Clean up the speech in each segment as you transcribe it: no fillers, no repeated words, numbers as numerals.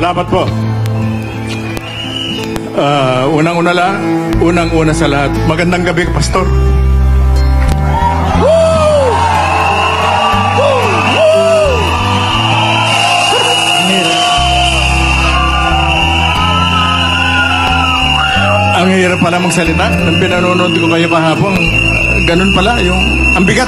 Salamat po. Unang-una sa lahat, magandang gabi, Pastor. Ang hirap pala magsalita. Nang pinanonood ko kayo kahapon, ganun pala, yung ang bigat.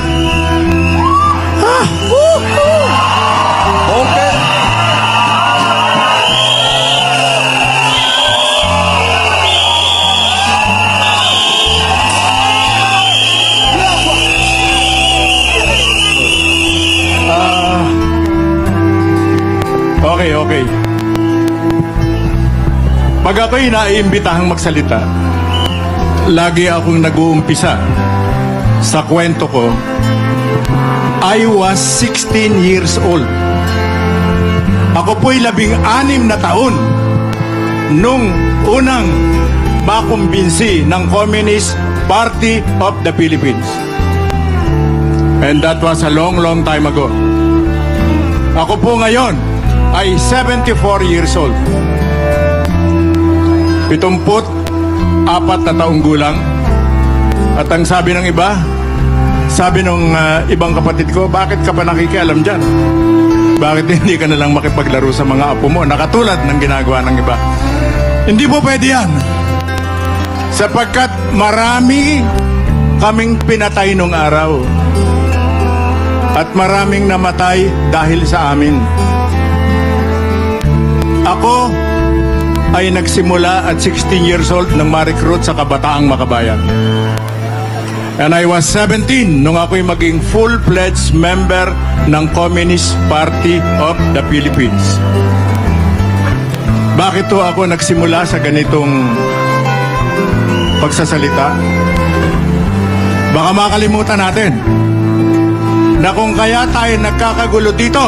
Okay. Okay. Pag ako'y naiimbitahang magsalita, lagi akong nag-uumpisa sa kwento ko. I was 16 years old. Ako po'y 16 na taon nung unang makumbinsi ng Communist Party of the Philippines. And that was a long time ago. Ako po ngayon ay 74 years old. 74 na taong gulang. At ang sabi ng iba, sabi ng ibang kapatid ko, bakit ka pa nakikialam dyan? Bakit hindi ka nalang makipaglaro sa mga apo mo, nakatulad ng ginagawa ng iba? Hindi po pwede yan. Sapagkat marami kaming pinatay nung araw. At maraming namatay dahil sa amin. Ako ay nagsimula at 16 years old nang ma-recruit sa Kabataang Makabayan. And I was 17 nung ako'y maging full-fledged member ng Communist Party of the Philippines. Bakit to ako nagsimula sa ganitong pagsasalita? Baka makalimutan natin na kung kaya tayo nagkakagulo dito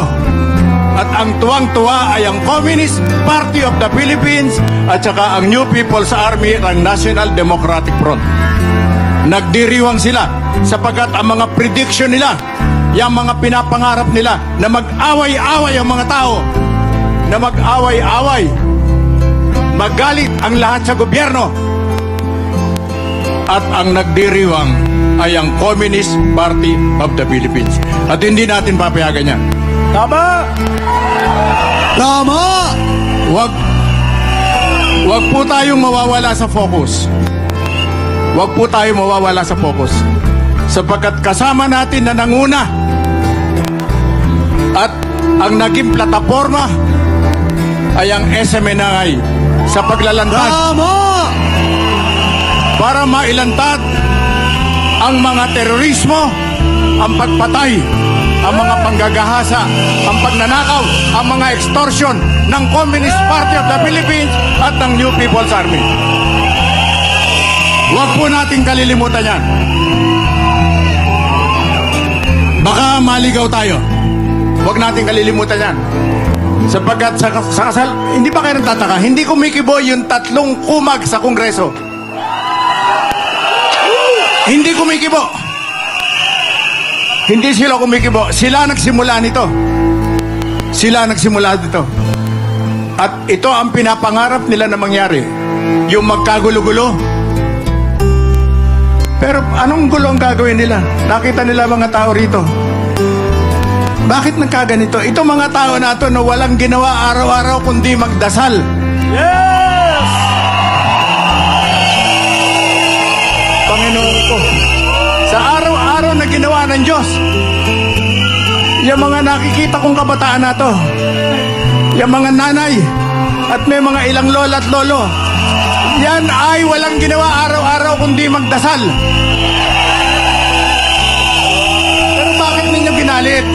at ang tuwang-tuwa ay ang Communist Party of the Philippines at saka ang New People's Army at ang National Democratic Front. Nagdiriwang sila sapagkat ang mga prediction nila, yung mga pinapangarap nila na mag-away-away ang mga tao, na mag-away-away, magalit ang lahat sa gobyerno. At ang nagdiriwang ay ang Communist Party of the Philippines. At hindi natin papayagan yan. Tama! Tama! Wag po tayong mawawala sa focus. Wag po tayong mawawala sa focus. Sapagkat kasama natin na nanguna at ang naging plataforma ay ang SMNI sa paglalantad. Tama! Para mailantad ang mga terorismo, ang pagpatay, ang mga panggagahasa, ang pagnanakaw, ang mga extortion ng Communist Party of the Philippines at ng New People's Army. Huwag po nating kalilimutan yan. Baka maligaw tayo. Huwag nating kalilimutan yan. Sapagkat sa kasal, hindi pa kayo nagtataka, hindi kumikibo yung 3 kumag sa Kongreso. Hindi kumikibo. Hindi sila kumikibo. Sila nagsimula nito. Sila nagsimula dito. At ito ang pinapangarap nila na mangyari. Yung magkagulo-gulo. Pero anong gulo ang gagawin nila? Nakita nila mga tao rito. Bakit nagkaganito? Ito mga tao na ito na walang ginawa araw-araw kundi magdasal. Yes! Panginoon ko, sa araw-araw na ginawa ng Diyos, yung mga nakikita kong kabataan na to, yung mga nanay, at may mga ilang lola at lolo, yan ay walang ginawa araw-araw kundi magdasal. Pero bakit ninyo ginalit?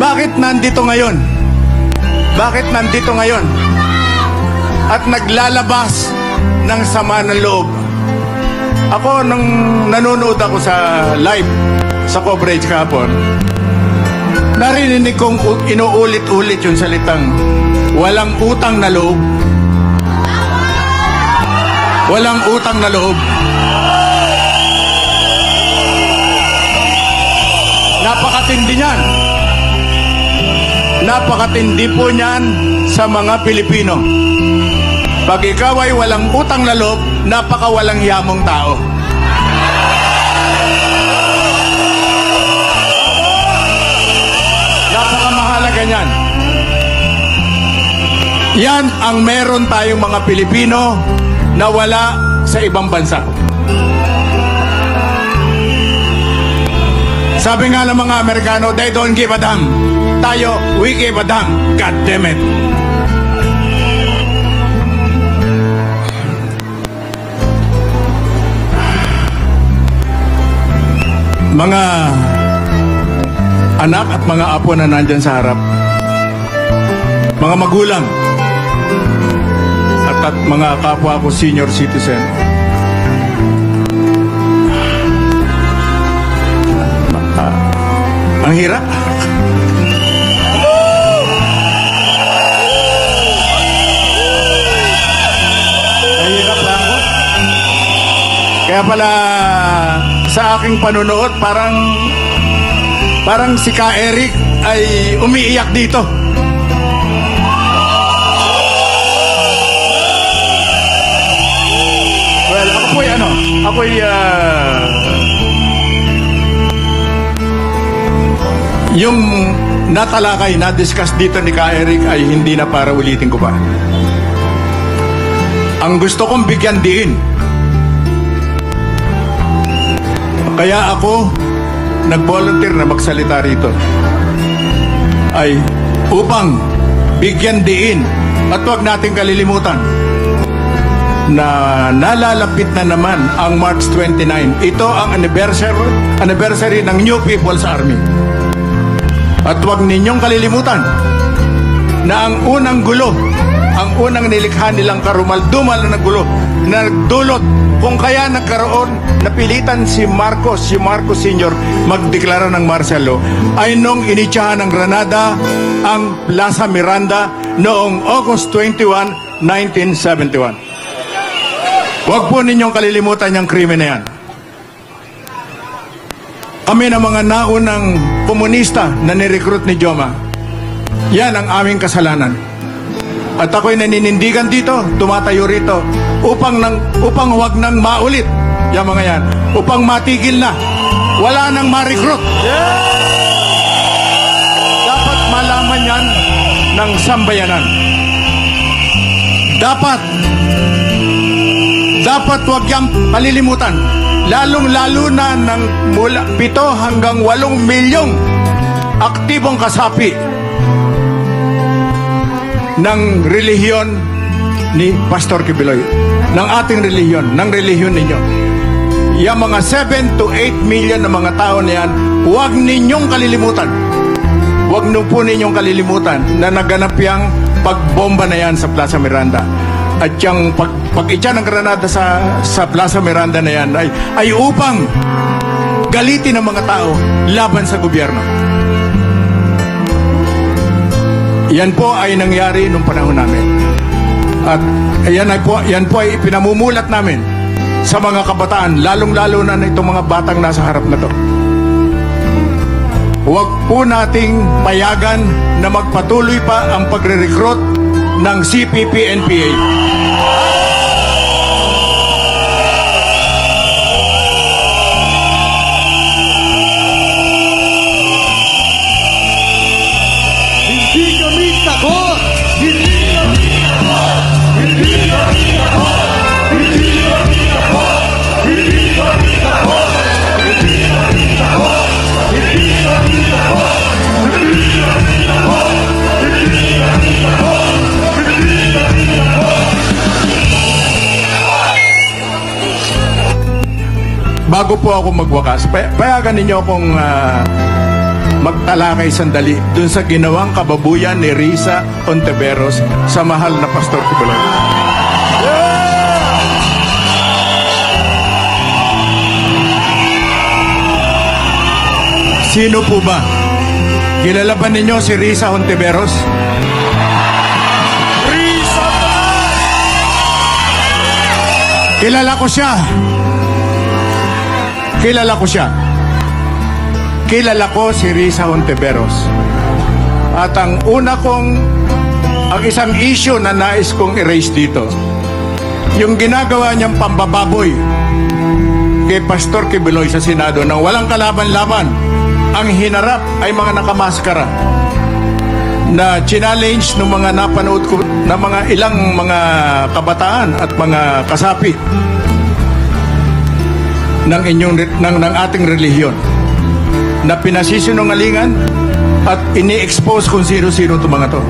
Bakit nandito ngayon? Bakit nandito ngayon? At naglalabas ng sama ng loob. Ako, nung nanonood ako sa live, sa coverage kahapon, narinig kong inuulit-ulit yung salitang walang utang na loob. Walang utang na loob. Napakatindi niyan. Napakatindi po niyan sa mga Pilipino. Pag ikaw ay walang utang na loob, napakawalang yamong tao. Napakamahalaga niyan. Yan ang meron tayong mga Pilipino na wala sa ibang bansa. Sabi nga ng mga Amerikano, they don't give a damn. Tayo, we give a damn. God damn it. Mga anak at mga apo na nandyan sa harap, mga magulang, at mga kapwa ko senior citizen, ang hirap. Ang hirap lang ko. Kaya pala sa aking panunood, parang si Ka Eric ay umiiyak dito. Well, ako'y yung natalakay, na-discuss dito ni Ka Eric ay hindi na para ulitin ko pa. Ang gusto kong bigyan diin. Kaya ako nag-volunteer na magsalita rito ay upang bigyan diin at huwag nating kalilimutan na nalalapit na naman ang March 29. Ito ang anniversary ng New People's Army. At huwag ninyong kalilimutan na ang unang gulo, ang unang nilikha nilang karumal-dumal na gulo na nagdulot kung kaya nagkaroon, napilitan si Marcos Sr. magdeklara ng martial law ay nung initsahan ng Granada ang Plaza Miranda noong August 21, 1971. Huwag po ninyong kalilimutan yung krimen na yan. Kami na mga naunang komunista na nirecruit ni Joma, yan ang aming kasalanan. At ako'y naninindigan dito, tumatayo rito, upang huwag nang maulit yung mga yan, upang matigil na, wala nang ma-recruit. Dapat malaman yan ng sambayanan. Dapat huwag yang palilimutan, lalong-lalo na ng mula 7 hanggang 8 milyong aktibong kasapi ng relihiyon ni Pastor Kibuloy, ng ating relihiyon, ng relihiyon ninyo. Yung mga 7 to 8 million na mga tao na yan, huwag ninyong kalilimutan. Huwag po ninyong kalilimutan na naganap yung pagbomba na yan sa Plaza Miranda. At yung pag-itya ng Granada sa Plaza Miranda na yan ay upang galitin ang mga tao laban sa gobyerno. Yan po ay nangyari nung panahon namin. At yan po ay pinamumulat namin sa mga kabataan, lalong-lalo na itong mga batang nasa harap na to. Huwag po nating payagan na magpatuloy pa ang pagre-recruit ng CPP-NPA. Bago po ako magwakas, payagan ninyo akong magtalakay sandali dun sa ginawang kababuyan ni Risa Ontiveros sa mahal na Pastor Kibuloy. Sino po ba? Kilala ba ninyo si Risa Ontiveros? Risa! Kilala ko siya. Kilala ko si Risa Ontiveros. At ang isang issue na nais kong erase dito, yung ginagawa niyang pambababoy kay Pastor Quiboloy sa Senado na walang kalaban-laban. Ang hinarap ay mga nakamaskara na challenge ng mga napanood ko na mga ilang mga kabataan at mga kasapi ng ating relihiyon na pinasisinungalingan at ini-expose kung sino-sino itong mga to.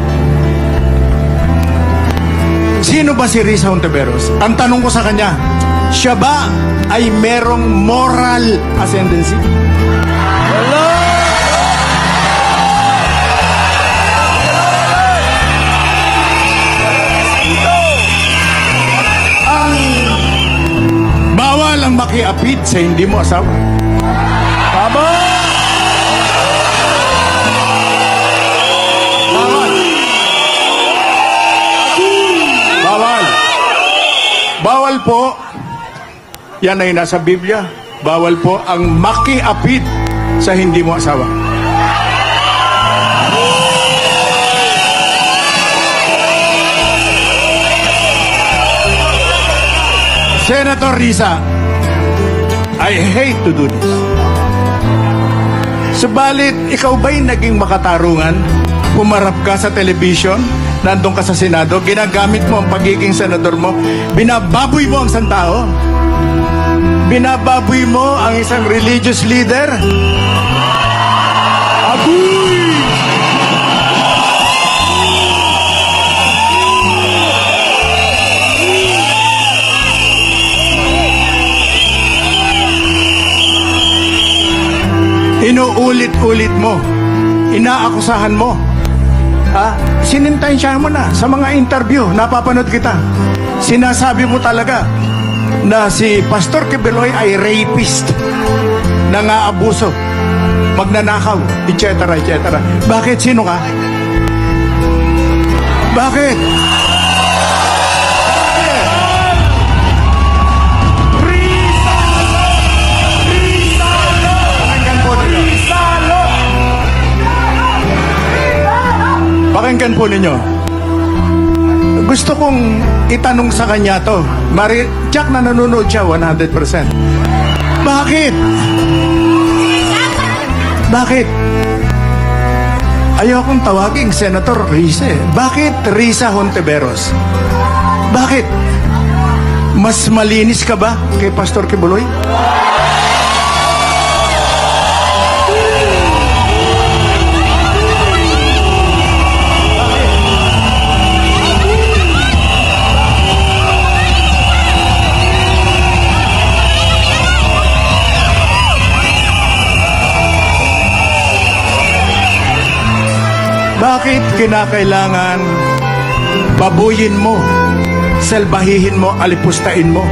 Sino ba si Risa Hontiveros? Ang tanong ko sa kanya, siya ba ay merong moral ascendancy? Hello! Bawal ang makiapid sa hindi mo asawa. Tama! Bawal. Bawal. Bawal po. Yan ay nasa Biblia. Bawal po ang makiapid sa hindi mo asawa. Senator Risa, I hate to do this. Subalit, ikaw ba'y naging makatarungan? Pumarap ka sa television, nandun ka sa Senado, ginagamit mo ang pagiging senador mo, binababoy mo ang isang tao, binababoy mo ang isang religious leader. Agoy! Inuulit-ulit mo, inaakusahan mo, sinintensyahan mo na sa mga interview, napapanood kita, sinasabi mo talaga na si Pastor Quiboloy ay rapist, nangaabuso, magnanakaw, etc. etc. Bakit? Sino ka? Bakit? Pakinggan po ninyo. Gusto kong itanong sa kanya to. Jack na nanonood siya 100%. Bakit? Bakit? Ayokong tawaging Senator Risa. Bakit Risa Hontiveros? Bakit? Mas malinis ka ba kay Pastor Quiboloy? Bakit kinakailangan babuyin mo, salbahihin mo, alipustain mo?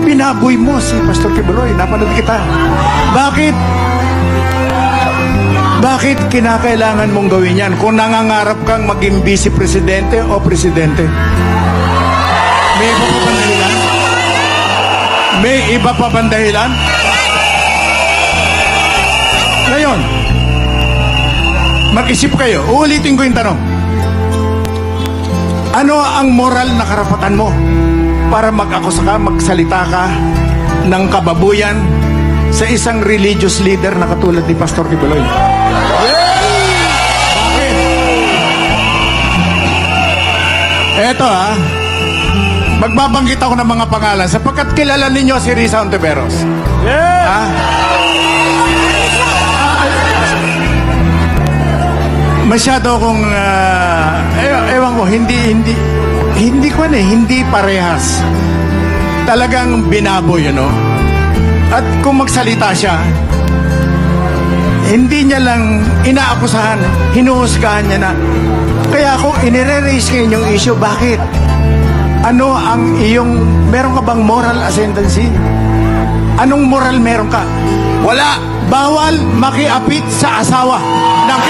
Binaboy mo si Pastor Quiboloy, napanood kita. Bakit kinakailangan mong gawin yan kung nangangarap kang maging vice-presidente o presidente? May iba pa bang dahilan? May iba pa bang dahilan? Ngayon, mag-isip kayo. Uulitin ko yung tanong. Ano ang moral na karapatan mo para mag-akusa ka, magsalita ka ng kababuyan sa isang religious leader na katulad ni Pastor Quiboloy? Bakit? Eto magbabanggit ako ng mga pangalan sapagkat kilala ninyo si Risa Hontiveros. Masyado akong ewan ko, hindi parehas. Talagang binaboy, At kung magsalita siya, hindi niya lang inaakusahan, hinuhusgahan niya na. Kaya ako, inire-raise ko yung issue, bakit? Ano ang meron ka bang moral ascendancy? Anong moral meron ka? Wala. Bawal makiapit sa asawa ng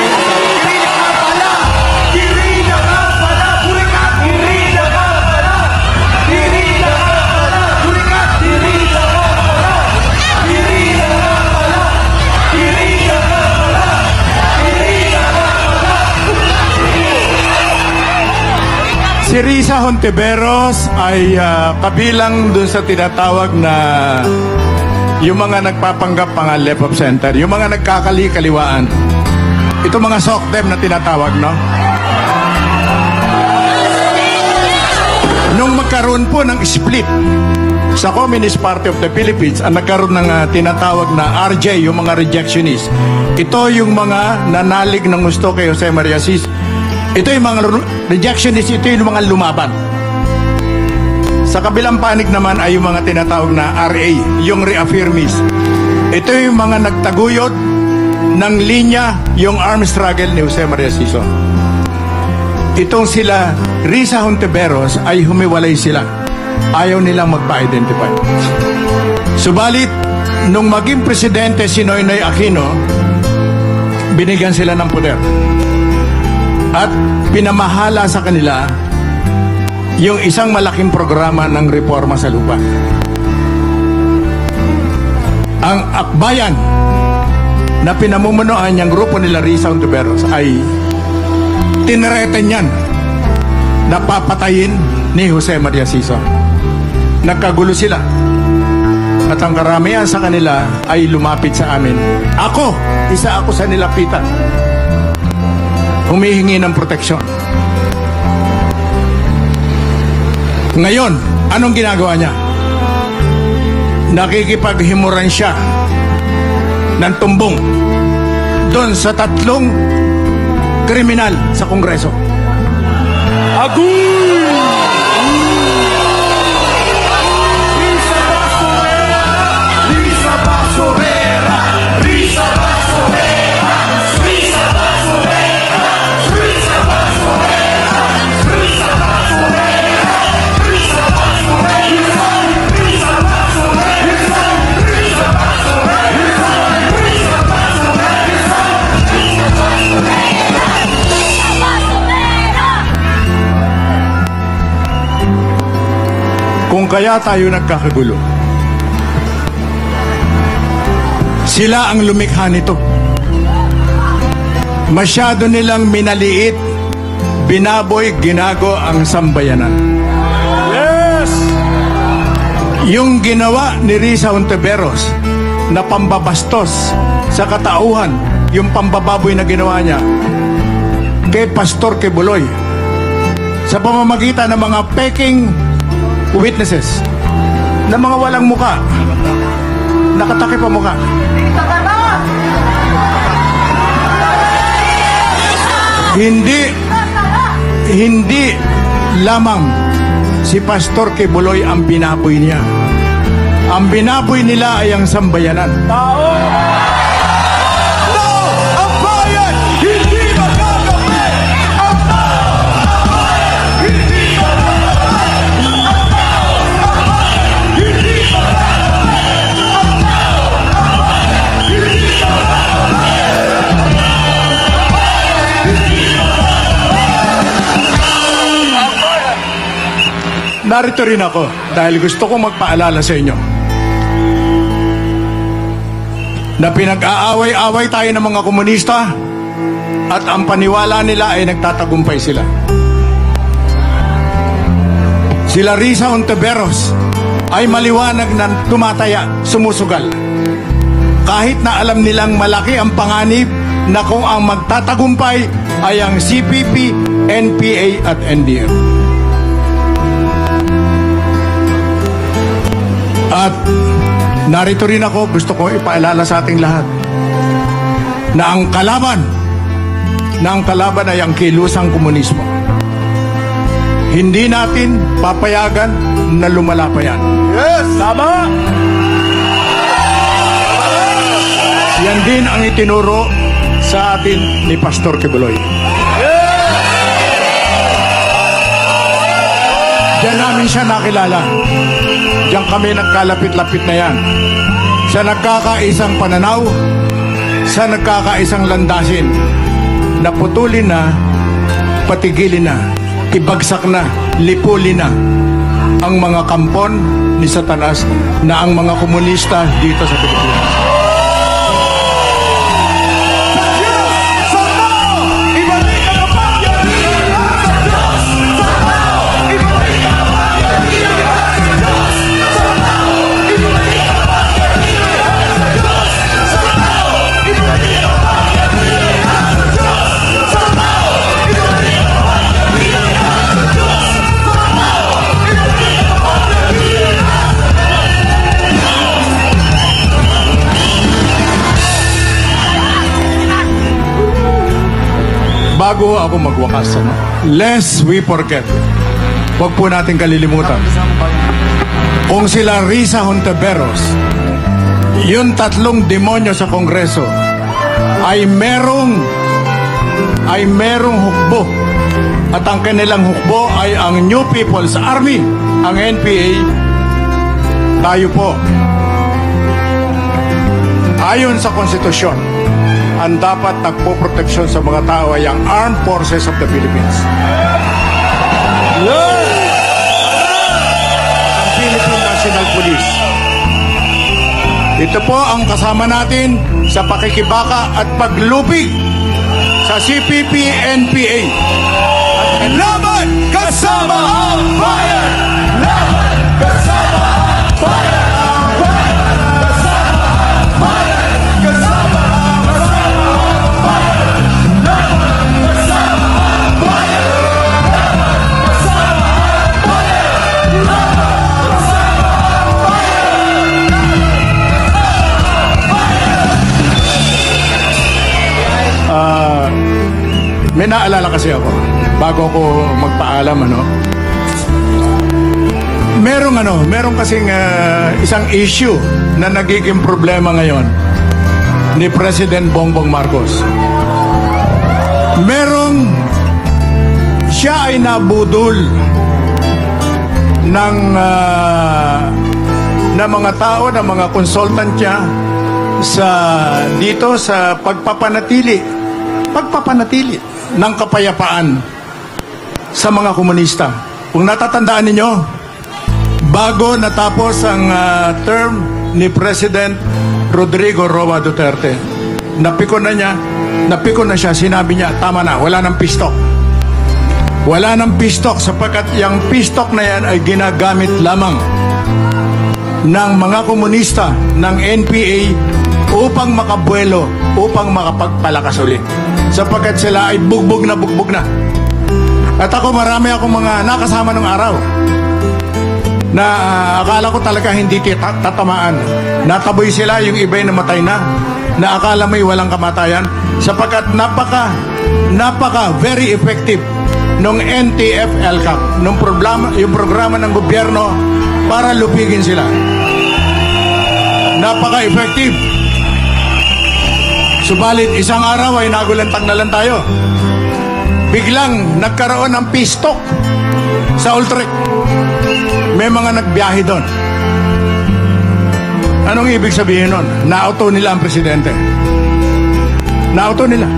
Si Risa Hontiveros ay kabilang dun sa tinatawag na yung mga nagpapanggap mga left of center, yung mga nagkakali-kaliwaan. Ito mga SOCDEM na tinatawag, no? Nung magkaroon po ng split sa Communist Party of the Philippines, ang nagkaroon ng tinatawag na RJ, yung mga rejectionists. Ito yung mga nanalig ng gusto kay Jose Maria Cis. Ito yung mga rejectionists, ito yung mga lumaban. Sa kabilang panig naman ay yung mga tinatawag na RA, yung reaffirmists. Ito yung mga nagtaguyod ng linya, yung armed struggle ni Jose Maria Cis. Itong sila, Risa Hontiveros, ay humiwalay sila. Ayaw nilang magpa-identify. Subalit, nung maging presidente si Noynoy Aquino, binigyan sila ng poder. At pinamahala sa kanila yung isang malaking programa ng reforma sa lupa. Ang akbayan na pinamumunuan niyang grupo nila Risa Hontiveros ay tinreten yan na papatayin ni Jose Maria Cis. Nagkagulo sila. At ang karamihan sa kanila ay lumapit sa amin. Ako, isa ako sa nilapitan. Humihingi ng proteksyon. Ngayon, anong ginagawa niya? Nakikipaghimuran siya ng tumbong doon sa 3 kriminal sa Kongreso. Agoy! Kung kaya tayo nagkakagulo, sila ang lumikha nito. Masyado nilang minaliit, binaboy, ginago ang sambayanan. Yes! Yung ginawa ni Risa Hontiveros na pambabastos sa katauhan, yung pambababoy na ginawa niya kay Pastor Kibuloy sa pamamagitan ng mga peking witnesses na mga walang muka, nakatakip ang muka. Hindi lamang si Pastor Kibuloy ang binaboy niya. Ang binaboy nila ay ang sambayanan. Tao! Narito rin ako dahil gusto kong magpaalala sa inyo na pinag-aaway-away tayo ng mga komunista at ang paniwala nila ay nagtatagumpay sila. Sila Risa Hontiveros ay maliwanag na tumataya, sumusugal. Kahit na alam nilang malaki ang panganib na kung ang magtatagumpay ay ang CPP, NPA at NDF. At narito rin ako, gusto ko ipaalala sa ating lahat na ang kalaban ay ang kilusang komunismo. Hindi natin papayagan na lumala pa yan. Yes! Tama! Yan din ang itinuro sa atin ni Pastor Kibuloy. Diyan namin siya nakilala. Diyan kami nagkalapit-lapit na yan. Sa nagkakaisang pananaw, sa nagkakaisang landasin, naputulin na, patigilin na, ibagsak na, lipulin na ang mga kampon ni Satanas na ang mga komunista dito sa Pilipinas. bago ako magwakas, lest we forget, huwag po natin kalilimutan, kung sila Risa Hontiveros, yung 3 demonyo sa Kongreso, ay merong hukbo, at ang kanilang hukbo ay ang New People's Army, ang NPA, tayo po, ayon sa konstitusyon, ang dapat nagpoproteksyon sa mga tao ay ang Armed Forces of the Philippines. Ang Philippine National Police. Ito po ang kasama natin sa pakikibaka at paglupig sa CPP-NPA. At laban kasama ang bayan! Laban kasama ang bayan! May naalala kasi ako bago ako magpaalam, merong kasing isang issue na nagiging problema ngayon ni President Bongbong Marcos. Siya ay nabudol ng mga tao, ng mga consultant niya dito sa pagpapanatili ng kapayapaan sa mga komunista. Kung natatandaan ninyo, bago natapos ang term ni President Rodrigo Roa Duterte, napikon na siya, sinabi niya, tama na, wala nang pistok. Wala nang pistok sapagkat yung pistok na yan ay ginagamit lamang ng mga komunista ng NPA upang makabuelo, upang makapagpalakas ulit. Sapagkat sila ay bugbog na. At ako, marami akong mga nakasama ng araw na akala ko talaga hindi tatamaan. Nataboy sila, yung iba'y namatay na akala may walang kamatayan. Sapagkat napaka very effective nung NTF-ELCAC, yung programa ng gobyerno para lupigin sila. Napaka-effective. Subalit, isang araw ay nagulantang na lang tayo. Biglang nagkaroon ng pistok sa Ultrek. May mga nagbiyahe doon. Anong ibig sabihin nun? Naauto nila ang presidente. Naauto nila.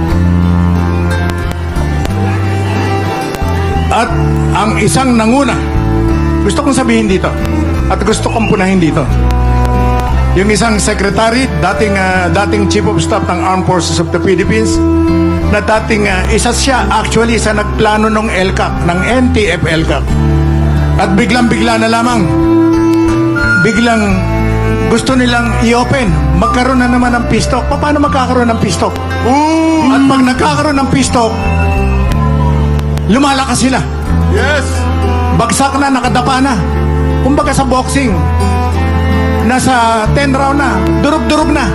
At ang isang nanguna, gusto kong sabihin dito, at gusto kong punahin dito, yung isang secretary, dating chief of staff ng Armed Forces of the Philippines, na isa siya actually sa nagplano ng ELCAC, ng NTF-ELCAC. At biglang-bigla na lamang, gusto nilang i-open, magkaroon na naman ng pistok. Paano magkakaroon ng pistok? At pag nagkakaroon ng pistok, lumalakas sila. Yes! Bagsak na, nakadapa na. Kumbaga sa boxing, nasa 10 round na, durog-durog na.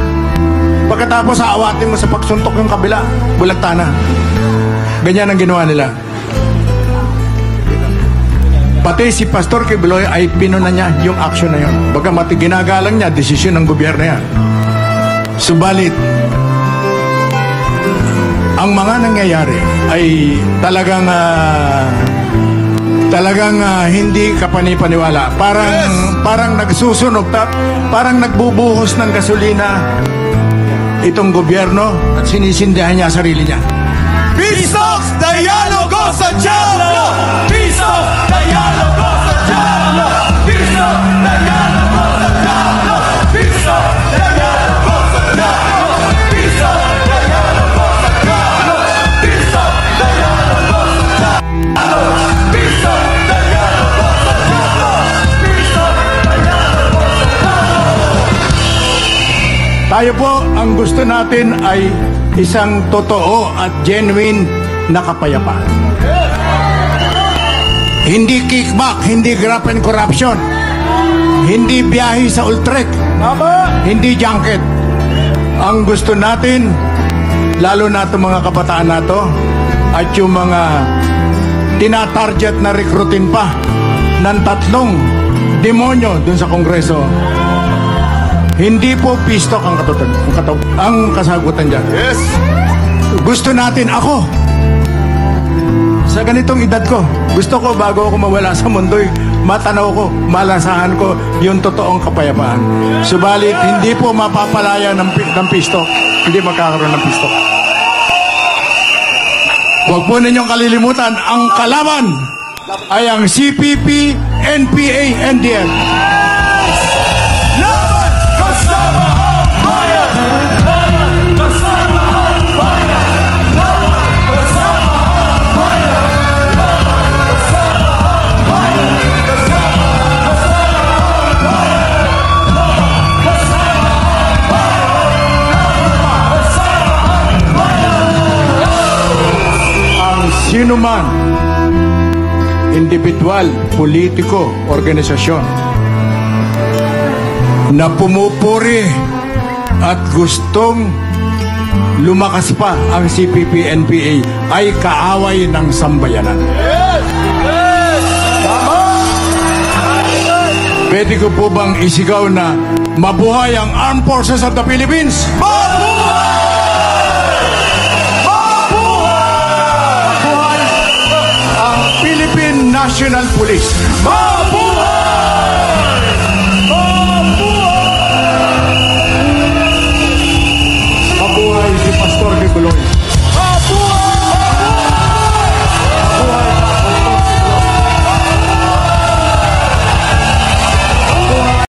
Pagkatapos aawatin mo sa pagsuntok yung kabila, bulagta na. Ganyan ang ginawa nila. Pati si Pastor Quibloy ay pinuna niya yung action na yun. Bagamat ginagalang niya, desisyon ng gobyerno yan. Subalit, ang mga nangyayari ay talagang hindi kapanipaniwala. Parang nagsusunog, parang nagbubuhos ng gasolina itong gobyerno at sinisindihan niya sarili niya. Pistok! Dialogo sa Diablo! Pistok! Dialogo sa Diablo! Pistok! Dialogo sa Diablo! Pistok! Dialogo sa Diablo! Pistok! Dialogo sa Diablo! Pistok! Dialogo sa Diablo! Pistok! Dialogo sa Diablo! Pistok! Dialogo sa Diablo! Tayo po, ang gusto natin ay isang totoo at genuine na kapayapaan. Hindi kickback, hindi graft and corruption, hindi biyahe sa Ultrek, hindi junket. Ang gusto natin, lalo na itong mga kabataan nato, at yung mga tinatarget na rekrutin pa ng 3 demonyo dun sa Kongreso, hindi po peace talk ang kasagutan dyan. Yes. Gusto natin ako, sa ganitong edad ko, gusto ko bago ako mawala sa mundo'y matanaw ko, malasahan ko yung totoong kapayapaan. Subalit, hindi po mapapalaya ng peace talk. Hindi magkakaroon ng peace talk. Huwag po ninyong kalilimutan, ang kalaban ay ang CPP, NPA, NDF. Laban kasama ang bayan! Laban kasama ang bayan! Laban kasama ang bayan! Laban kasama ang bayan! Kasama ang bayan! Laban kasama ang bayan! Laban kasama ang bayan! Ang sino man, individual, politiko, organisasyon na pumupuri at gustong lumakas pa ang CPP-NPA ay kaaway ng sambayanan. Pwede ko po bang isigaw na mabuhay ang Armed Forces of the Philippines? Ang Philippine National Police. Mabuhay!